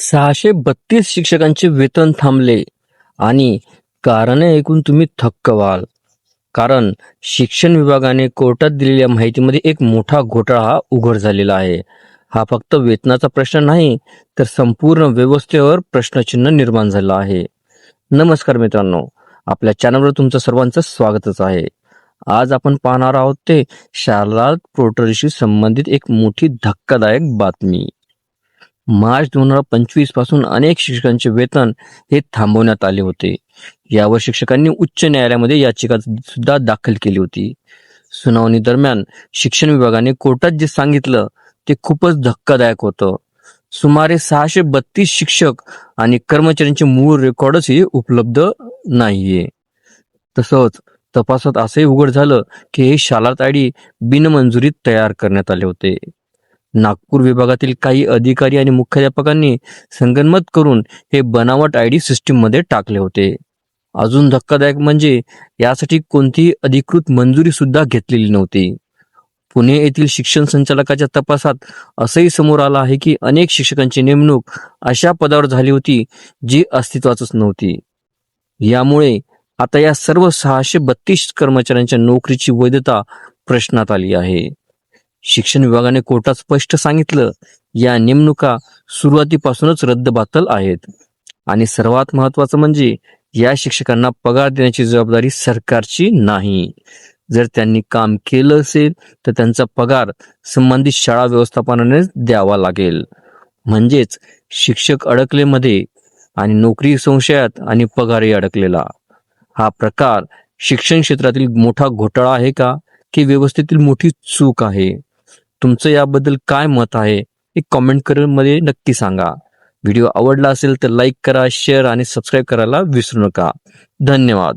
632 शिक्षकांचे वेतन थांबले आणि कारणे ऐकून तुम्ही थक्क व्हाल. कारण शिक्षण विभागाने कोर्टात दिलेल्या माहितीमध्ये एक मोठा घोटाळा हा उघड झालेला आहे. हा फक्त वेतनाचा प्रश्न नाही, तर संपूर्ण व्यवस्थेवर प्रश्नचिन्ह निर्माण झालं आहे. नमस्कार मित्रांनो, आपल्या चॅनलवर तुमचं सर्वांचं स्वागतच आहे. आज आपण पाहणार आहोत ते शारदा पोर्टलशी संबंधित एक मोठी धक्कादायक बातमी. मार्च 2025 पासून अनेक शिक्षकांचे वेतन हे थांबवण्यात आले होते. यावर शिक्षकांनी उच्च न्यायालयामध्ये याचिका सुद्धा दाखल केली होती. सुनावणी दरम्यान शिक्षण विभागाने कोर्टात जे सांगितलं ते खूपच धक्कादायक होतं. सुमारे 632 शिक्षक आणि कर्मचाऱ्यांचे मूळ रेकॉर्डही उपलब्ध नाहीये. तसंच तपासात असंही उघड झालं की हे शालात आयडी बिनमंजुरीत तयार करण्यात आले होते. नागपूर विभागातील काही अधिकारी आणि मुख्याध्यापकांनी संगनमत करून हे बनावट आयडी सिस्टीममध्ये टाकले होते. अजून धक्कादायक म्हणजे यासाठी कोणतीही अधिकृत मंजुरी सुद्धा घेतलेली नव्हती. पुणे येथील शिक्षण संचालकाच्या तपासात असंही समोर आलं आहे की अनेक शिक्षकांची नेमणूक अशा पदावर झाली होती जी अस्तित्वातच नव्हती. यामुळे आता या सर्व 632 कर्मचाऱ्यांच्या नोकरीची वैधता प्रश्नात आली आहे. शिक्षण विभागाने कोर्टात स्पष्ट सांगितलं, या नेमणुका सुरुवातीपासूनच रद्दबातल आहेत. आणि सर्वात महत्वाचं म्हणजे या शिक्षकांना पगार देण्याची जबाबदारी सरकारची नाही. जर त्यांनी काम केलं असेल तर त्यांचा पगार संबंधित शाळा व्यवस्थापनाने द्यावा लागेल. म्हणजेच शिक्षक अडकले मध्ये आणि नोकरी संशयात आणि पगारही अडकलेला. हा प्रकार शिक्षण क्षेत्रातील मोठा घोटाळा आहे का, की व्यवस्थेतील मोठी चूक आहे? तुमचं याबद्दल काय मत आहे हे कॉमेंट मध्ये नक्की सांगा. व्हिडिओ आवडला असेल तर लाईक करा, शेअर आणि सबस्क्राईब करायला विसरू नका. धन्यवाद.